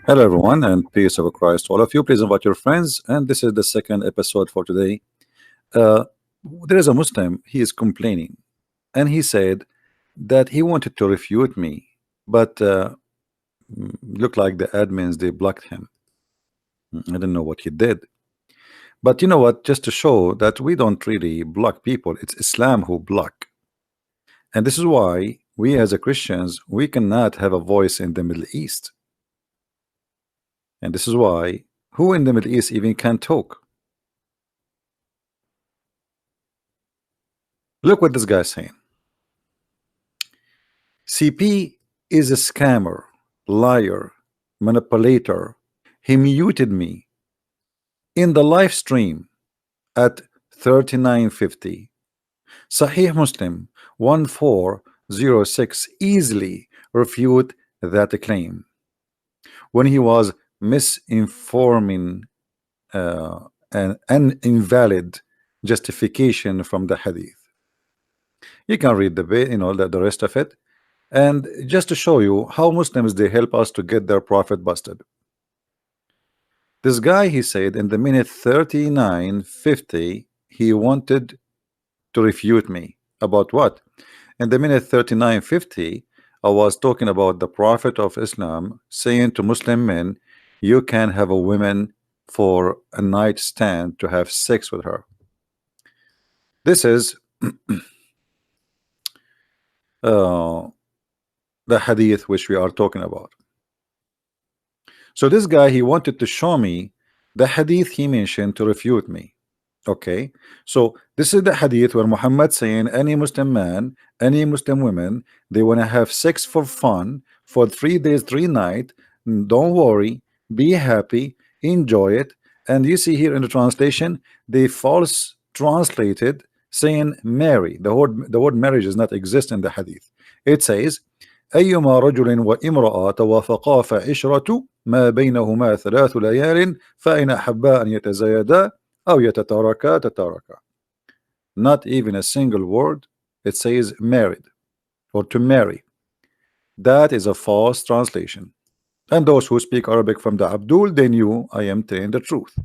Hello, everyone, and peace of Christ to all of you. Please invite your friends. And this is the second episode for today. Uh, there is a Muslim, he is complaining, and he said that he wanted to refute me, but looked like the admins they blocked him. I don't know what he did, but you know what? Just to show that we don't really block people, it's Islam who block, and this is why we as a Christians we cannot have a voice in the Middle East, and this is why who in the Middle East even can talk. Look what this guy's saying. CP is a scammer, liar, manipulator. He muted me in the live stream at 3950. Sahih Muslim 1406 easily refute that claim when he was misinforming an invalid justification from the hadith. You can read the rest of it. And just to show you how Muslims they help us to get their prophet busted. This guy, he said in the minute 39:50 he wanted to refute me about what? In the minute 39:50 I was talking about the prophet of Islam saying to Muslim men, you can have a woman for a night stand to have sex with her. This is the hadith which we are talking about. So this guy, he wanted to show me the hadith he mentioned to refute me. Okay, so this is the hadith where Muhammad saying any Muslim man, any Muslim women, they want to have sex for fun for 3 days 3 nights. Don't worry, be happy, enjoy it. And you see here in the translation they false translated saying marry. The word marriage does not exist in the hadith. It says أيما رجل وامرأة توافقا فعشرة ما بينهما 3 ليال فإن أحبا أن يتزايدا أو يتتاركا تتاركا. Not even a single word. It says married or to marry. That is a false translation. And those who speak Arabic from the Abdul, they knew I am telling the truth.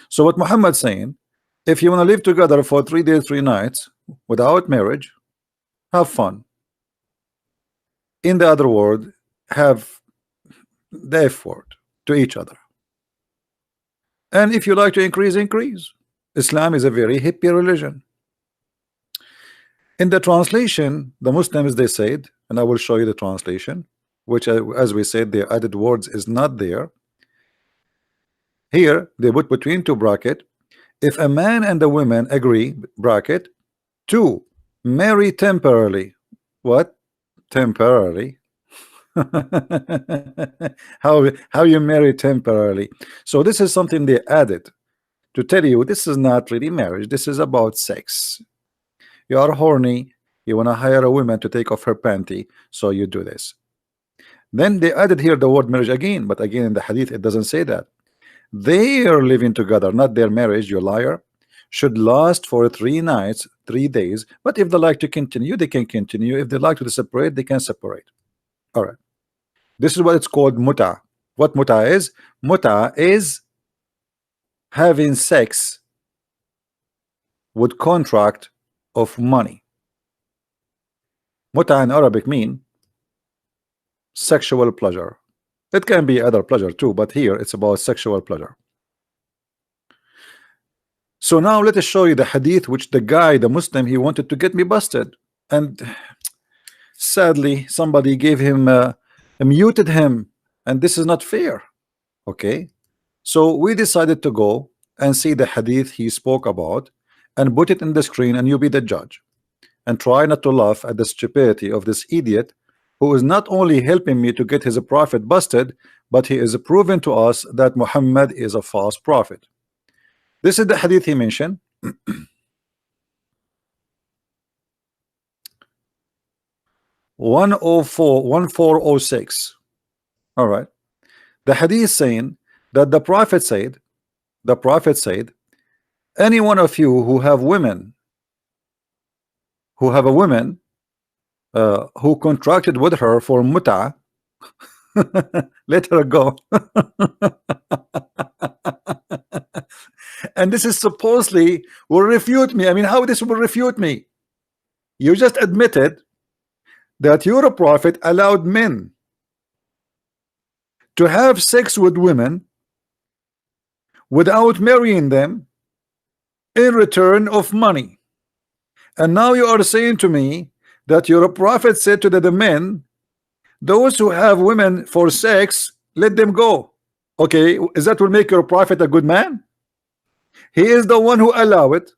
So what Muhammad saying, if you want to live together for 3 days 3 nights without marriage, have fun. In the other word, have the F word to each other. And if you like to increase, increase. Islam is a very hippie religion. In the translation, the Muslims they said, and I will show you the translation, which as we said, the added words is not there. Here they put between 2 bracket, if a man and a woman agree, bracket, to marry temporarily. What? Temporarily? how you marry temporarily? So this is something they added to tell you this is not really marriage, this is about sex. You are horny, you want to hire a woman to take off her panty, so you do this. Then they added here the word marriage again, but again in the hadith it doesn't say that. They are living together, not their marriage, you liar, should last for 3 nights 3 days, but if they like to continue they can continue, if they like to separate they can separate. All right, this is what it's called muta. What muta is? Muta is having sex with contract of money. Muta in Arabic mean sexual pleasure. It can be other pleasure too, but here it's about sexual pleasure. So now let us show you the hadith which the guy, the Muslim, he wanted to get me busted, and sadly somebody gave him muted him, and this is not fair. Okay, so we decided to go and see the hadith he spoke about and put it in the screen, and you be the judge and try not to laugh at the stupidity of this idiot who is not only helping me to get his prophet busted, but he is proving to us that Muhammad is a false prophet. This is the hadith he mentioned. 1406. All right, the hadith saying that the prophet said, any one of you who have women, who have a woman who contracted with her for muta, Let her go. And this is supposedly will refute me. I mean, how this will refute me? You just admitted that your prophet allowed men to have sex with women without marrying them in return of money. And now you are saying to me that your prophet said to the men, those who have women for sex, let them go. Okay, is that will make your prophet a good man? He is the one who allow it,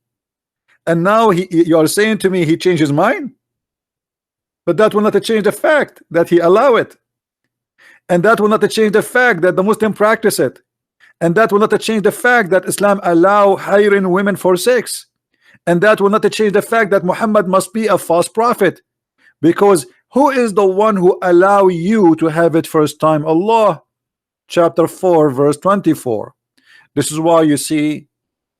and now you are saying to me he changed his mind? But that will not change the fact that he allow it, and that will not change the fact that the Muslim practice it, and that will not change the fact that Islam allow hiring women for sex, and that will not change the fact that Muhammad must be a false prophet, because who is the one who allow you to have it first time? Allah, chapter 4 verse 24. This is why you see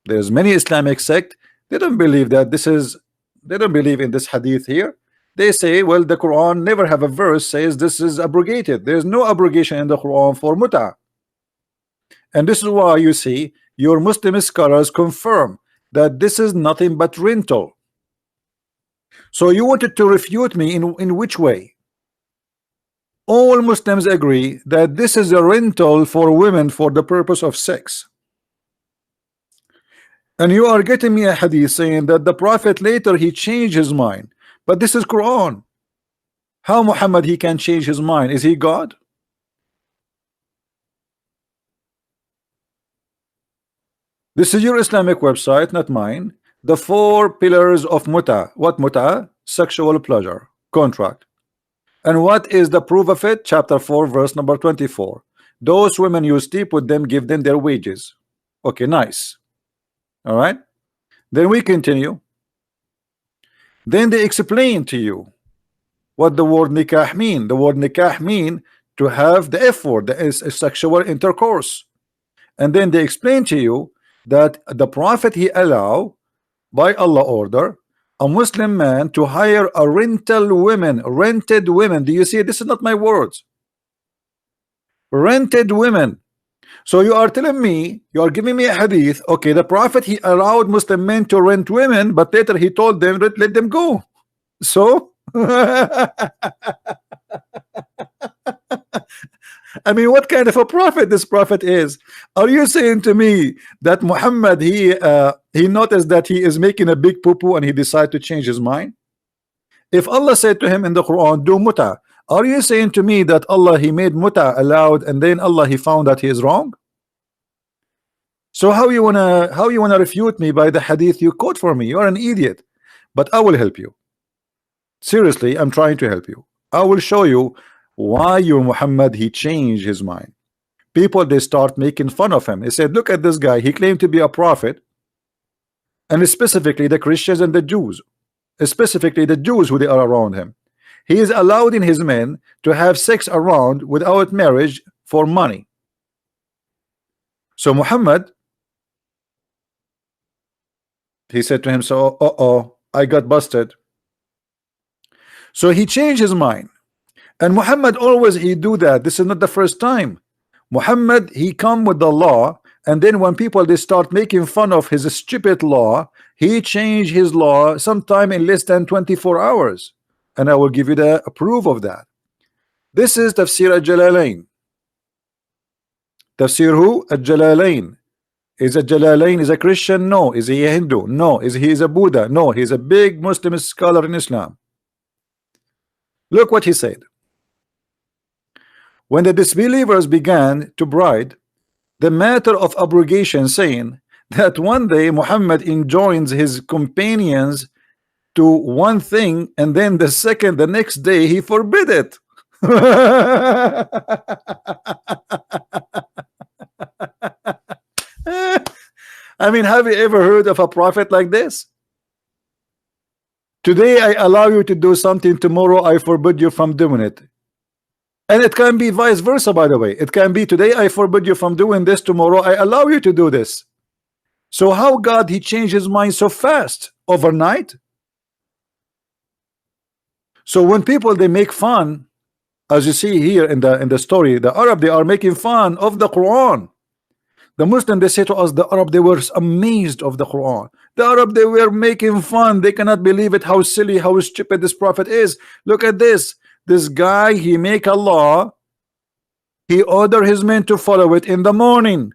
there's many Islamic sect, they don't believe that this is, they don't believe in this hadith here. They say, well, the Quran never have a verse says this is abrogated. There's no abrogation in the Quran for muta. And this is why you see your Muslim scholars confirm that this is nothing but rental. So you wanted to refute me in which way? All Muslims agree that this is a rental for women for the purpose of sex. And you are getting me a hadith saying that the prophet later he changed his mind. But this is Quran. How Muhammad he can change his mind? Is he God? This is your Islamic website, not mine. The 4 pillars of muta. What muta? Sexual pleasure, contract. And what is the proof of it? Chapter 4 verse number 24. Those women you sleep with them, give them their wages. Okay, nice. All right, then we continue. Then they explain to you what the word nikah mean. The word nikah mean to have the F word, that is a sexual intercourse. And then they explain to you that the prophet he allow by Allah order a Muslim man to hire a rented women. Do you see? This is not my words. Rented women. So you are telling me, you are giving me a hadith. Okay, the prophet he allowed Muslim men to rent women, but later he told them let them go. So I mean, what kind of a prophet this prophet is? Are you saying to me that Muhammad he noticed that he is making a big poo-poo and he decided to change his mind? If Allah said to him in the Quran, do muta, are you saying to me that Allah he made muta allowed and then Allah he found that he is wrong? So how you wanna refute me by the hadith you quote for me? You are an idiot. But I will help you. Seriously, I'm trying to help you. I will show you why your Muhammad he changed his mind. People they start making fun of him. They said, look at this guy, he claimed to be a prophet, and specifically the Christians and the Jews, specifically the Jews who they are around him. He is allowing his men to have sex around without marriage for money. So Muhammad he said to him, so I got busted. So he changed his mind. And Muhammad always he do that. This is not the first time. Muhammad he come with the law, and then when people they start making fun of his stupid law, he changed his law sometime in less than 24 hours. And I will give you the proof of that. This is Tafsir al-Jalalain. Tafsir who? Al-Jalalain. Is a Jalalain is a Christian? No. Is he a Hindu? No. Is he a Buddha? No. He's a big Muslim scholar in Islam. Look what he said. When the disbelievers began to bride the matter of abrogation, saying that one day Muhammad enjoins his companions to one thing, and then the next day he forbid it. I mean, have you ever heard of a prophet like this? Today I allow you to do something, tomorrow I forbid you from doing it. And it can be vice versa, by the way. It can be today I forbid you from doing this, tomorrow I allow you to do this. So how God he changed his mind so fast overnight? So when people they make fun As you see here in the story, the Arab, they are making fun of the Quran. The Muslim, they say to us, the Arab, they were amazed of the Quran. The Arab, they were making fun. They cannot believe it, how silly, how stupid this prophet is. Look at this. This guy, he make a law. He order his men to follow it in the morning.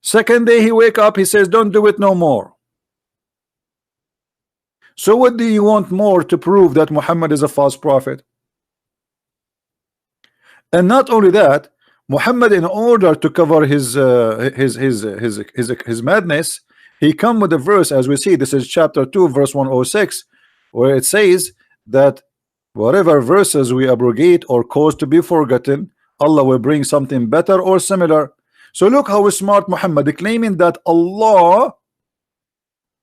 Second day he wake up, he says, don't do it no more. So what do you want more to prove that Muhammad is a false prophet? And not only that, Muhammad, in order to cover his madness, he come with a verse, as we see. This is chapter 2, verse 106, where it says that whatever verses we abrogate or cause to be forgotten, Allah will bring something better or similar. So look how smart Muhammad, claiming that Allah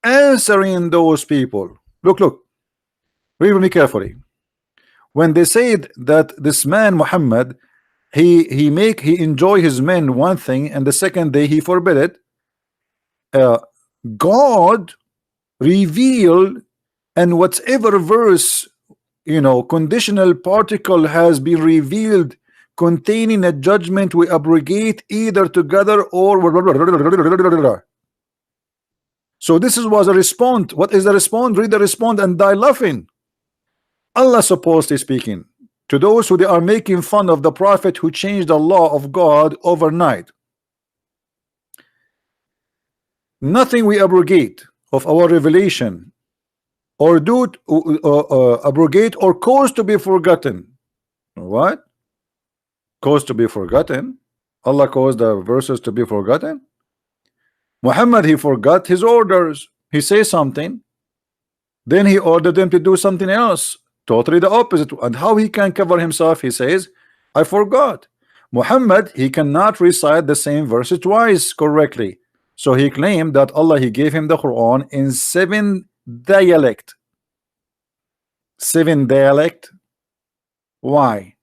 answering those people. Look, read me carefully. When they said that this man Muhammad, he enjoy his men one thing, and the second day he forbid it, God revealed, and whatever verse, conditional particle has been revealed containing a judgment, we abrogate either together or. So this was a response. What is the response? Read the response and die laughing. Allah supposedly speaking to those who they are making fun of the prophet who changed the law of God overnight. Nothing we abrogate of our revelation or do abrogate or cause to be forgotten. What? Cause to be forgotten? Allah caused the verses to be forgotten? Muhammad, he forgot his orders. He says something, then he ordered them to do something else, totally the opposite. And how he can cover himself? He says, I forgot. Muhammad, he cannot recite the same verse twice correctly. So he claimed that Allah, he gave him the Quran in 7 dialect. 7 dialect. Why?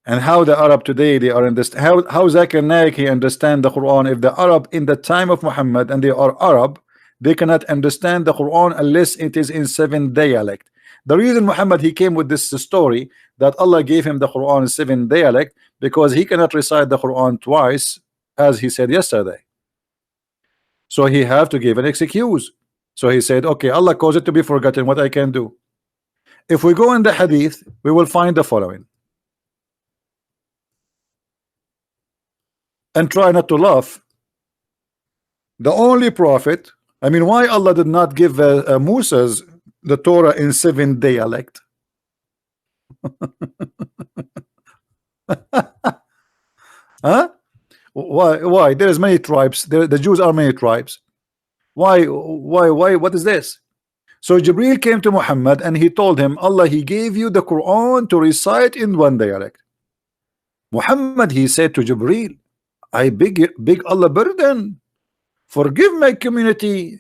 And how the Arab today, they are in this, how Zakir Naik, he understand the Quran? If the Arab in the time of Muhammad, and they are Arab, they cannot understand the Quran unless it is in 7 dialect. The reason Muhammad, he came with this story that Allah gave him the Quran in 7 dialect, because he cannot recite the Quran twice, as he said yesterday. So he have to give an excuse. So he said, okay, Allah caused it to be forgotten, what I can do? If we go in the hadith, we will find the following. And try not to laugh. The only prophet, I mean, why Allah did not give Moses the Torah in 7 dialect? Huh? Why? There is many tribes. The Jews are many tribes. Why? What is this? So Jibril came to Muhammad and he told him, Allah, he gave you the Quran to recite in 1 dialect. Muhammad, he said to Jibril, I beg Allah burden, forgive my community,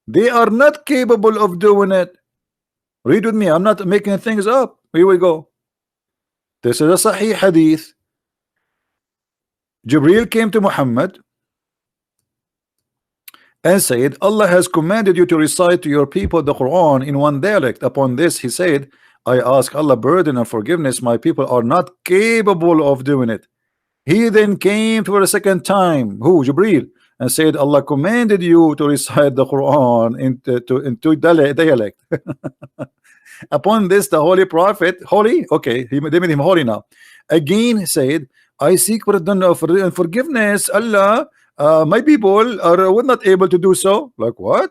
they are not capable of doing it. Read with me, I'm not making things up. Here we go. This is a Sahih hadith. Jibril came to Muhammad and said, Allah has commanded you to recite to your people the Quran in 1 dialect. Upon this he said, I ask Allah burden and forgiveness, my people are not capable of doing it. He then came for a second time, who? Jibril, and said, Allah commanded you to recite the Quran in 2 dialect. Upon this the holy prophet, holy, okay, they made him holy now, again said, I seek pardon and forgiveness, Allah, my people were not able to do so. Like what?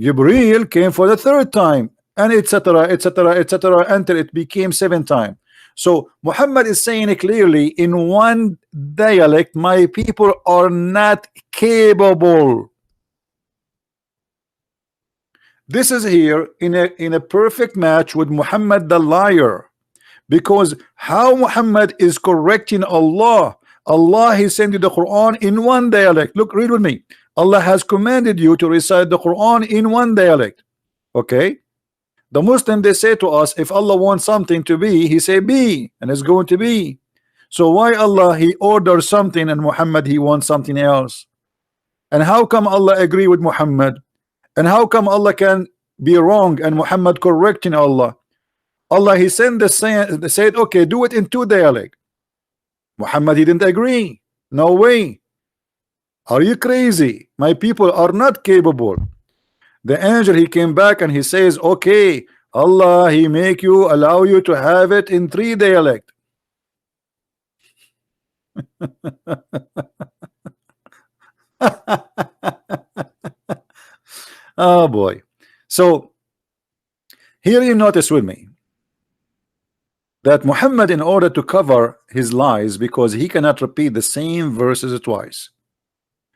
Jibril came for the 3rd time, and etc., until it became 7 times. So Muhammad is saying it clearly in 1 dialect, my people are not capable. This is here in a perfect match with Muhammad the liar, because how Muhammad is correcting Allah. Allah, he sent you the Quran in 1 dialect. Look, read with me. Allah has commanded you to recite the Quran in 1 dialect. Okay. The Muslim, they say to us, if Allah wants something to be, he say be, and it's going to be. So why Allah, he orders something, and Muhammad, he wants something else? And how come Allah agree with Muhammad? And how come Allah can be wrong and Muhammad correcting Allah? Allah he sent the said okay, do it in two dialect. Muhammad he didn't agree. No way. Are you crazy? My people are not capable. The angel he came back and he says okay, Allah he make you allow you to have it in three dialect. Oh boy. So here you notice with me that Muhammad, in order to cover his lies, because he cannot repeat the same verses twice,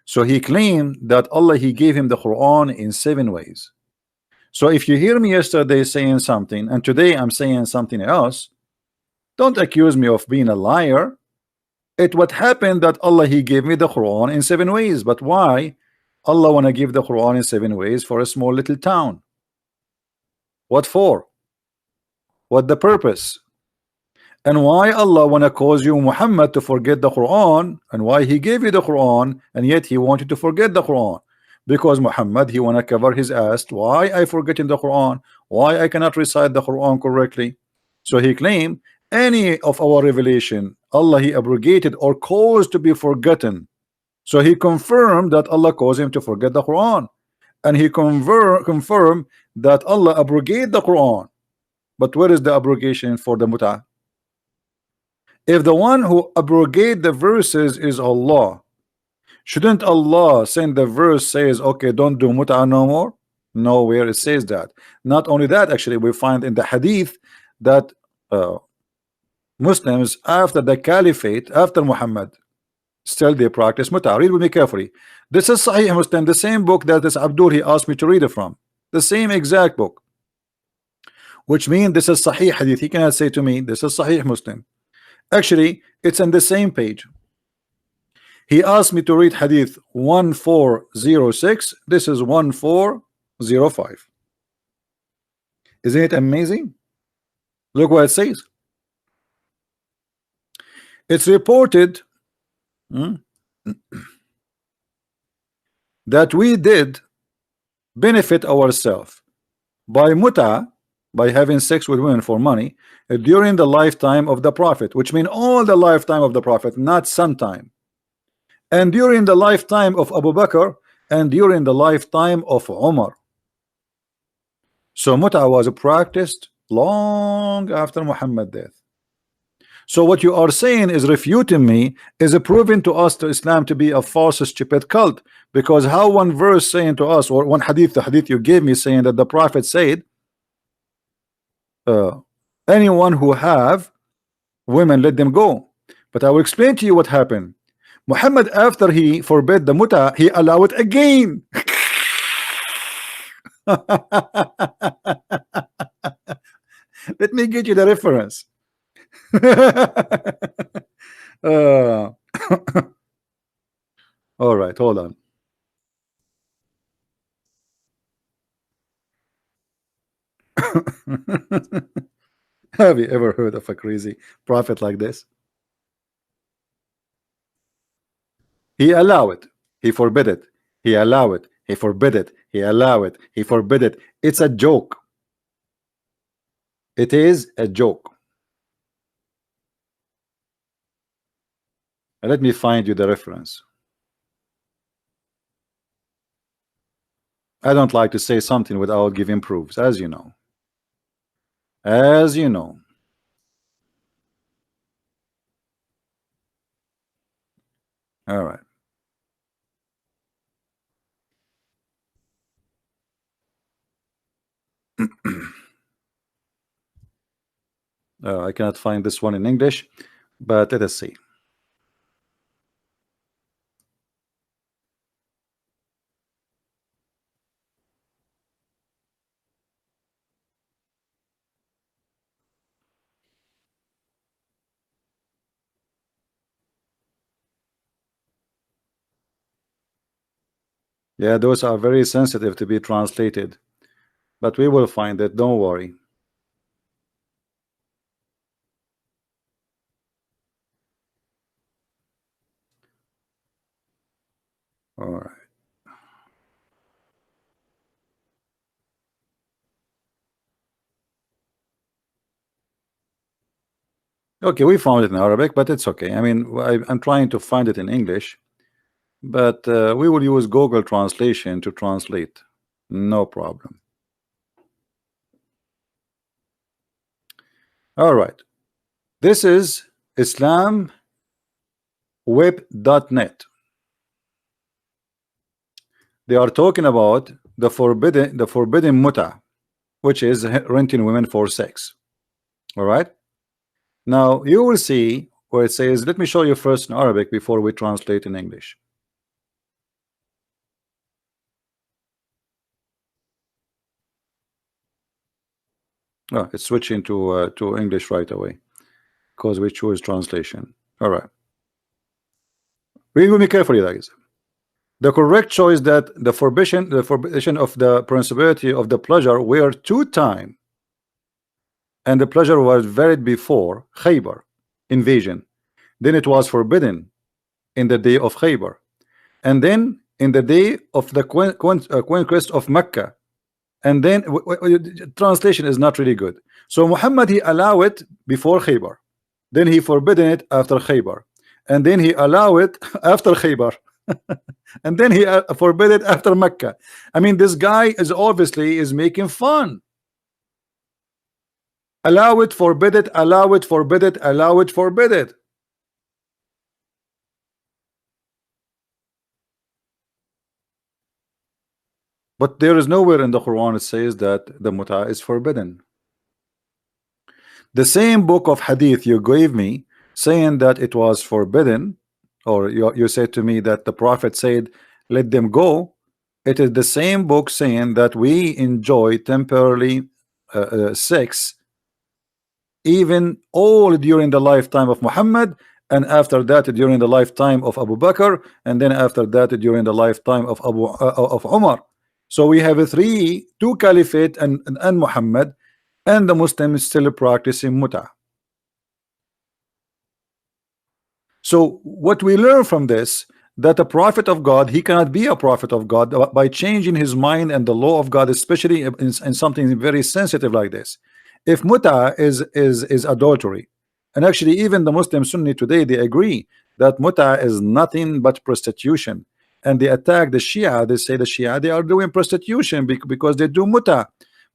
so he claimed that Allah he gave him the Quran in 7 ways. So if you hear me yesterday saying something and today I'm saying something else, don't accuse me of being a liar. It what happened that Allah he gave me the Quran in 7 ways. But why Allah wanna give the Quran in 7 ways for a small little town? What for? What the purpose? And why Allah wanna cause you Muhammad to forget the Quran, and why he gave you the Quran and yet he wanted to forget the Quran? Because Muhammad he wanna cover his ass. Why I forgetting the Quran? Why I cannot recite the Quran correctly? So he claimed any of our revelation Allah he abrogated or caused to be forgotten. So he confirmed that Allah caused him to forget the Quran, and he confirmed that Allah abrogated the Quran. But where is the abrogation for the mut'ah? If the one who abrogate the verses is Allah, shouldn't Allah send the verse says okay, don't do mut'ah no more? Nowhere it says that. Not only that, actually we find in the hadith that Muslims after the caliphate, after Muhammad, still they practice mut'ah. Read with me carefully. This is Sahih Muslim, the same book that this Abdul he asked me to read it from, the same exact book, which means this is Sahih hadith. He cannot say to me this is Sahih Muslim. Actually it's in the same page. He asked me to read hadith 1406. This is 1405. Isn't it amazing? Look what it says. It's reported that we did benefit ourselves by mut'ah, by having sex with women for money, during the lifetime of the Prophet, which means all the lifetime of the Prophet, not sometime, and during the lifetime of Abu Bakr, and during the lifetime of Umar. So mut'ah was practiced long after Muhammad's death. So what you are saying is refuting me, is proving to us to Islam to be a false, stupid cult. Because how one verse saying to us, or one hadith, the hadith you gave me saying that the Prophet said, anyone who have women, let them go. But I will explain to you what happened. Muhammad, after he forbid the mut'ah, he allowed it again. Let me get you the reference. All right, hold on. Have you ever heard of a crazy prophet like this? He allow it, he forbid it, he allow it, he forbid it, he allow it, he forbid it. It's a joke. It is a joke. Let me find you the reference. I don't like to say something without giving proofs, as you know. As you know. All right. I cannot find this one in English, but let us see. Yeah, those are very sensitive to be translated, but we will find it, don't worry. All right. Okay, we found it in Arabic, but it's okay. I mean, I'm trying to find it in English, but we will use Google Translation to translate. No problem. All right. This is islamweb.net. They are talking about the forbidden muta, which is renting women for sex. All right. Now you will see where it says, let me show you first in Arabic before we translate in English. Oh, it's switching to English right away because we choose translation. All right. We will be careful, guys. The correct choice that the forbidden of the principality of the pleasure were 2 times, and the pleasure was varied before Khaybar invasion. Then it was forbidden in the day of Khaybar, and then in the day of the conquest of Mecca. And then translation is not really good. So Muhammad, he allowed it before Khaybar, then he forbidden it after Khaybar, and then he allowed it after Khaybar. And then he forbid it after Mecca. I mean, this guy is obviously making fun. Allow it, forbid it, allow it, forbid it, allow it, forbid it. But there is nowhere in the Quran it says that the muta is forbidden. The same book of hadith you gave me saying that it was forbidden, or you said to me that the Prophet said let them go, it is the same book saying that we enjoy temporarily sex even all during the lifetime of Muhammad, and after that during the lifetime of Abu Bakr, and then after that during the lifetime of Umar. So we have two caliphate and Muhammad, and the Muslims still practicing muta. So what we learn from this, that a prophet of God, he cannot be a prophet of God by changing his mind and the law of God, especially in something very sensitive like this. If muta is adultery, and actually even the Muslim Sunni today, they agree that muta is nothing but prostitution, and they attack the Shia. They say the Shia, they are doing prostitution because they do muta.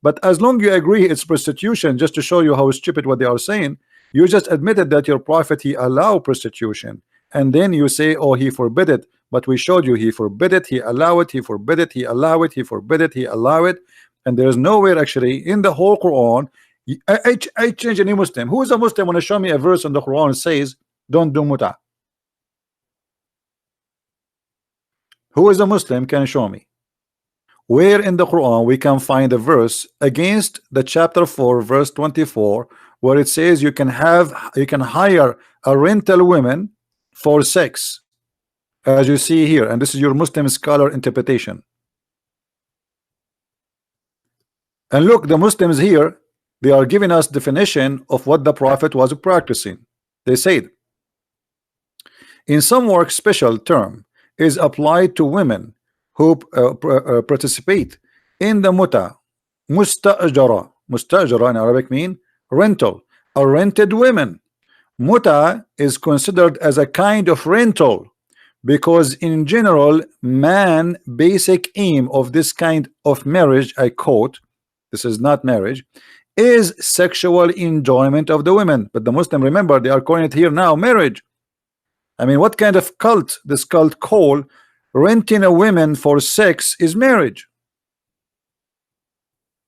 But as long you agree it's prostitution, just to show you how stupid what they are saying, you just admitted that your prophet, he allowed prostitution, and then you say, oh, he forbid it. But we showed you he forbid it, he allow it, he forbid it, he allow it, he forbid it, he allow it. And there's nowhere actually in the whole Quran. I change any Muslim. Who is a Muslim want to show me a verse in the Quran that says don't do muta? Who is a Muslim can show me where in the Quran we can find a verse against the chapter 4 verse 24 where it says you can hire a rental women for sex, as you see here, and this is your Muslim scholar interpretation. And look, the Muslims here, they are giving us definition of what the Prophet was practicing. They said in some work special term is applied to women who participate in the muta. Mustajara in Arabic mean rental, a rented women. Muta is considered as a kind of rental because in general man basic aim of this kind of marriage, I quote, this is not marriage, is sexual enjoyment of the women. But the Muslim, remember, they are calling it here now marriage. I mean, what kind of cult this cult call renting a woman for sex is marriage?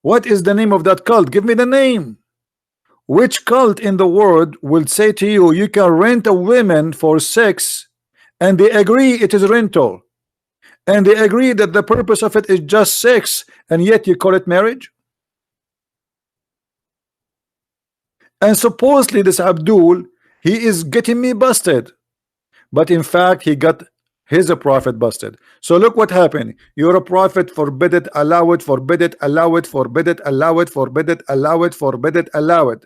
What is the name of that cult? Give me the name. Which cult in the world will say to you you can rent a woman for sex, and they agree it is rental, and they agree that the purpose of it is just sex, and yet you call it marriage? And supposedly this Abdul, he is getting me busted, but in fact he got his prophet busted. So look what happened. You're a prophet, forbid it, allow it, forbid it, allow it, forbid it, allow it, forbid it, allow it, forbid it, allow it.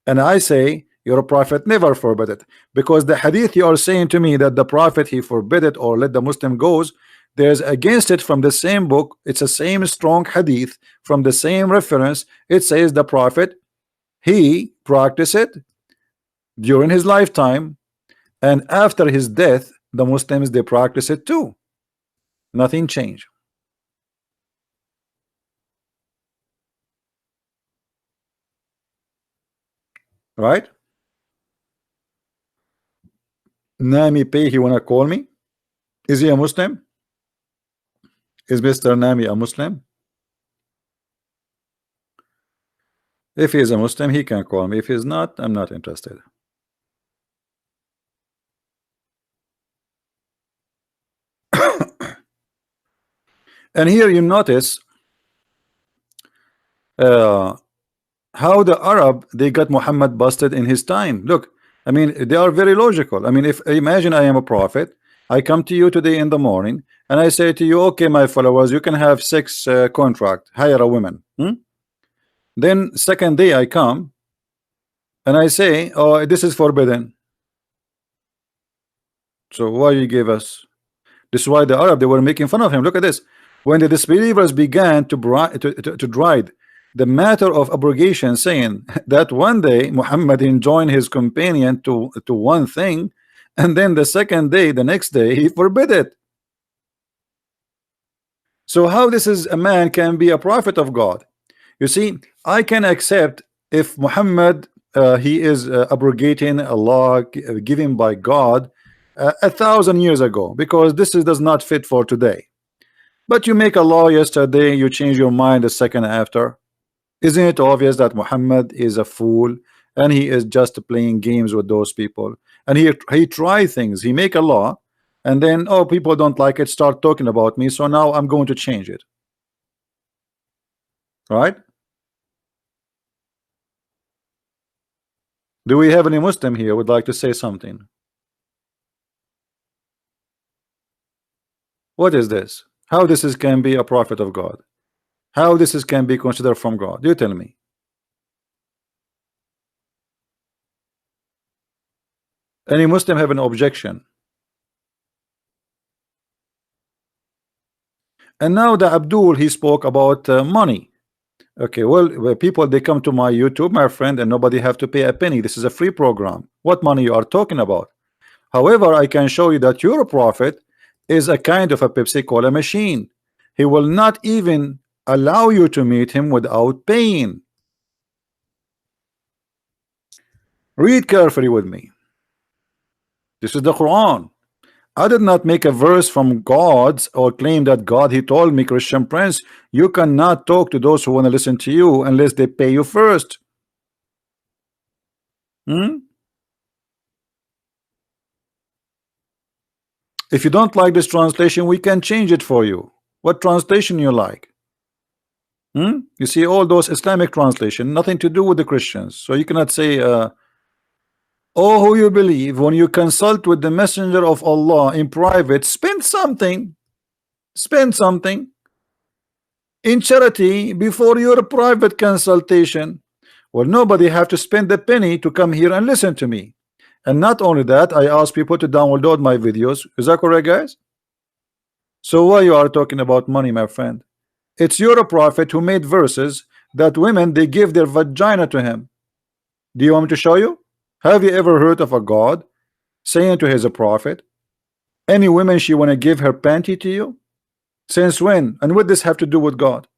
And I say your prophet never forbid it, because the hadith you are saying to me that the prophet he forbid it or let the Muslim goes, there's against it from the same book. It's the same strong hadith from the same reference. It says the prophet he practiced it, during his lifetime, and after his death the Muslims, they practice it too. Nothing changed. Right? Nami Pay, he wanna call me? Is he a Muslim? Is Mr. Nami a Muslim? If he is a Muslim, he can call me. If he's not, I'm not interested. And here you notice how the Arab, they got Muhammad busted in his time. Look, I mean, they are very logical. I mean, if imagine I am a prophet, I come to you today in the morning and I say to you, okay, my followers, you can have 6 contract, hire a woman. Then second day I come and I say, oh, this is forbidden. So why you gave us? This is why the Arab, they were making fun of him. Look at this. When the disbelievers began to drive the matter of abrogation, saying that one day Muhammad enjoined his companion to one thing, and then the second day, the next day, he forbid it. So how this is a man can be a prophet of God? You see, I can accept if Muhammad he is abrogating a law given by God 1,000 years ago, because this does not fit for today. But you make a law yesterday, you change your mind a second after. Isn't it obvious that Muhammad is a fool and he is just playing games with those people? And he try things, he make a law, and then, oh, people don't like it, start talking about me, so now I'm going to change it. Right? Do we have any Muslim here would like to say something? What is this? How this can be a prophet of God? How this can be considered from God? You tell me. Any Muslim have an objection? And now the Abdul, he spoke about money. Okay, well, people, they come to my YouTube, my friend, and nobody have to pay a penny. This is a free program. What money you are talking about? However, I can show you that your prophet is a kind of a Pepsi Cola machine. He will not even allow you to meet him without paying. Read carefully with me. This is the Quran. I did not make a verse from God's or claim that God, he told me, Christian Prince, you cannot talk to those who want to listen to you unless they pay you first. If you don't like this translation, we can change it for you. What translation you like? You see, all those Islamic translation, nothing to do with the Christians. So you cannot say, oh, who you believe, when you consult with the messenger of Allah in private, spend something in charity before your private consultation. Well, nobody have to spend a penny to come here and listen to me. And not only that, I ask people to download my videos. Is that correct, guys? So why you are talking about money, my friend? It's your prophet who made verses that women, they give their vagina to him. Do you want me to show you? Have you ever heard of a God saying to his prophet, any woman she want to give her panty to you? Since when? And what does this have to do with God?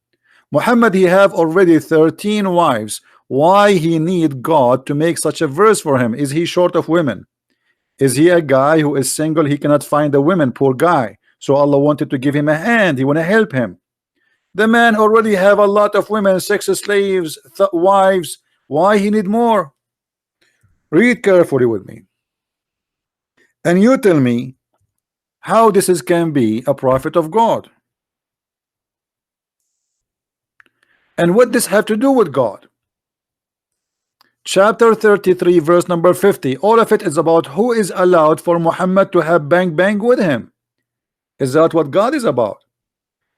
Muhammad, he have already 13 wives. Why he need God to make such a verse for him? Is he short of women? Is he a guy who is single? He cannot find a woman, poor guy. So Allah wanted to give him a hand. He want to help him. The man already have a lot of women, 6 slaves, wives. Why he need more? Read carefully with me. And you tell me how this can be a prophet of God. And what this have to do with God? Chapter 33, verse number 50. All of it is about who is allowed for Muhammad to have bang with him. Is that what God is about?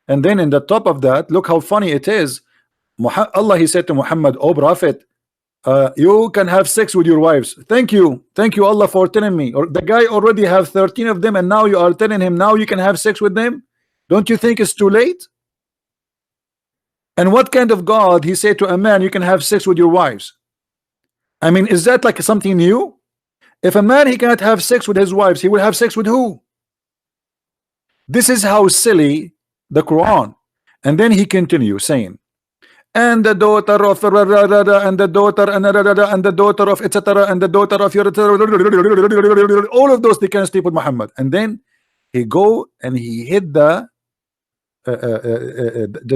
And then in the top of that, look how funny it is. Allah, he said to Muhammad, oh prophet, you can have sex with your wives. Thank you Allah for telling me. Or the guy already have 13 of them, and now you are telling him now you can have sex with them. Don't you think it's too late? And what kind of God he said to a man, you can have sex with your wives? I mean, is that like something new? If a man he cannot have sex with his wives, he will have sex with who? This is how silly the Quran. And then he continues saying, and the daughter of and the daughter and the daughter of etc. and the daughter of your all of those they can sleep with Muhammad. And then he go and he hit the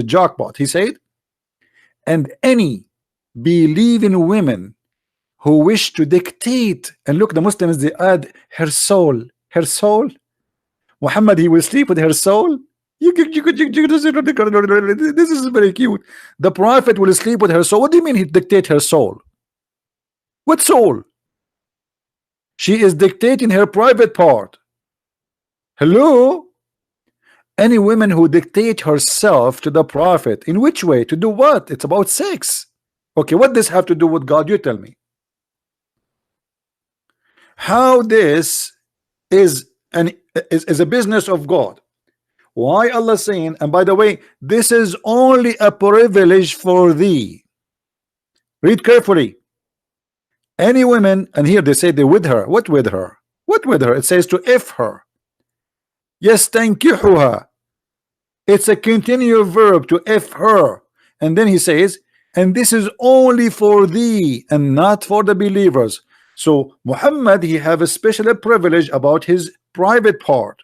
jackpot. He said, and any believing women who wish to dictate, and look, the Muslims they add her soul, her soul. Muhammad he will sleep with her soul. This is very cute. The Prophet will sleep with her soul. What do you mean he dictate her soul? What soul? She is dictating her private part. Hello? Any women who dictate herself to the Prophet, in which way? To do what? It's about sex. Okay, what does have to do with God? You tell me. How this is a business of God? Why Allah saying, and by the way, this is only a privilege for thee. Read carefully. Any women, and here they say they with her. What with her? What with her? It says to if her. Yastankihuha. It's a continuous verb to if her. And then he says, and this is only for thee and not for the believers. So Muhammad he have a special privilege about his private part.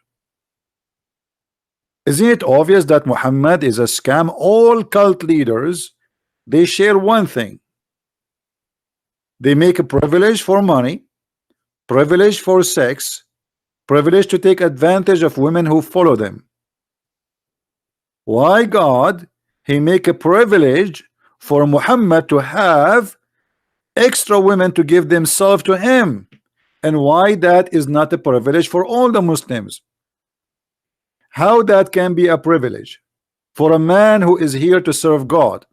Isn't it obvious that Muhammad is a scam? All cult leaders, they share one thing. They make a privilege for money, privilege for sex, privilege to take advantage of women who follow them. Why God he make a privilege for Muhammad to have extra women to give themselves to him, and why that is not a privilege for all the Muslims? How that can be a privilege for a man who is here to serve God?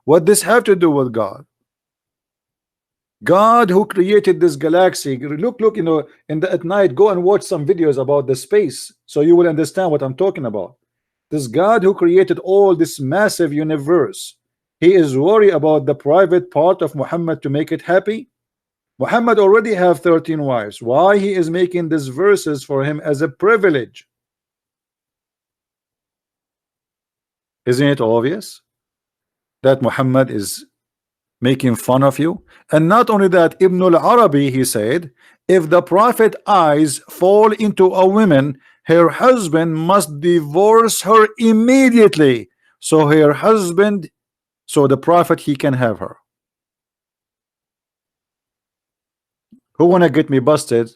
What this have to do with God? God who created this galaxy. Look, you know, at night, go and watch some videos about the space, so you will understand what I'm talking about. This God who created all this massive universe, he is worried about the private part of Muhammad to make it happy. Muhammad already have 13 wives. Why he is making these verses for him as a privilege? Isn't it obvious that Muhammad is making fun of you? And not only that, Ibn al-Arabi he said, if the Prophet eyes fall into a woman, her husband must divorce her immediately, so her husband, so the Prophet he can have her. Who wanna get me busted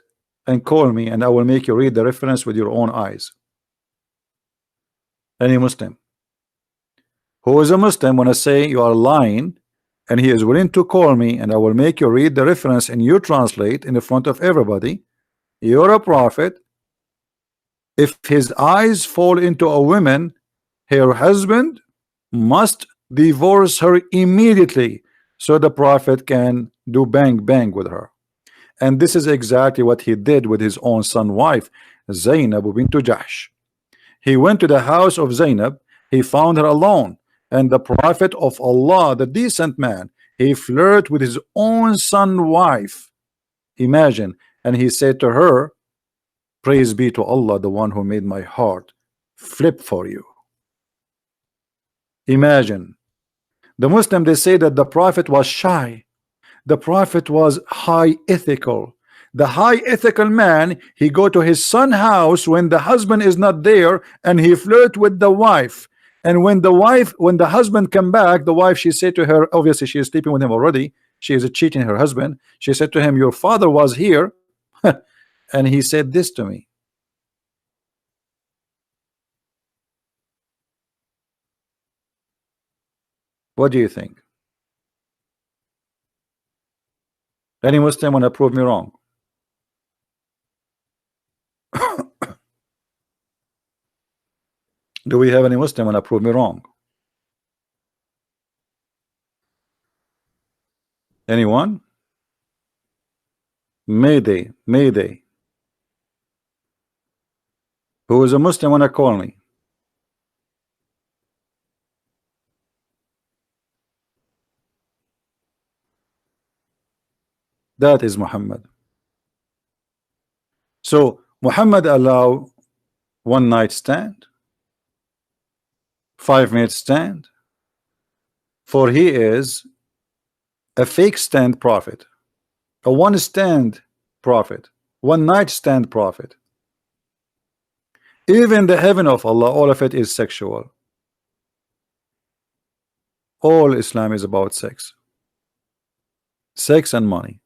and call me, and I will make you read the reference with your own eyes? Any Muslim who is a Muslim wanna say you are lying, and he is willing to call me, and I will make you read the reference and you translate in the front of everybody. You're a prophet. If his eyes fall into a woman, her husband must divorce her immediately, so the Prophet can do bang bang with her. And this is exactly what he did with his own son wife, Zainab bint Jahsh. He went to the house of Zainab, he found her alone, and the Prophet of Allah, the decent man, he flirted with his own son wife. Imagine. And he said to her, praise be to Allah, the one who made my heart flip for you. Imagine. The Muslim, they say that the Prophet was shy. The Prophet was high ethical. The high ethical man, he go to his son's house when the husband is not there, and he flirt with the wife. And when the husband come back, the wife, she said to her, obviously she is sleeping with him already, she is cheating her husband. She said to him, your father was here and he said this to me. What do you think? Any Muslim want to prove me wrong? Do we have any Muslim want to prove me wrong? Anyone? Mayday, Mayday. Who is a Muslim want to call me? That is Muhammad. So Muhammad allow one night stand, 5-minute stand, for he is a fake stand prophet, a one stand prophet, one night stand prophet. Even the heaven of Allah, all of it is sexual. All Islam is about sex and money.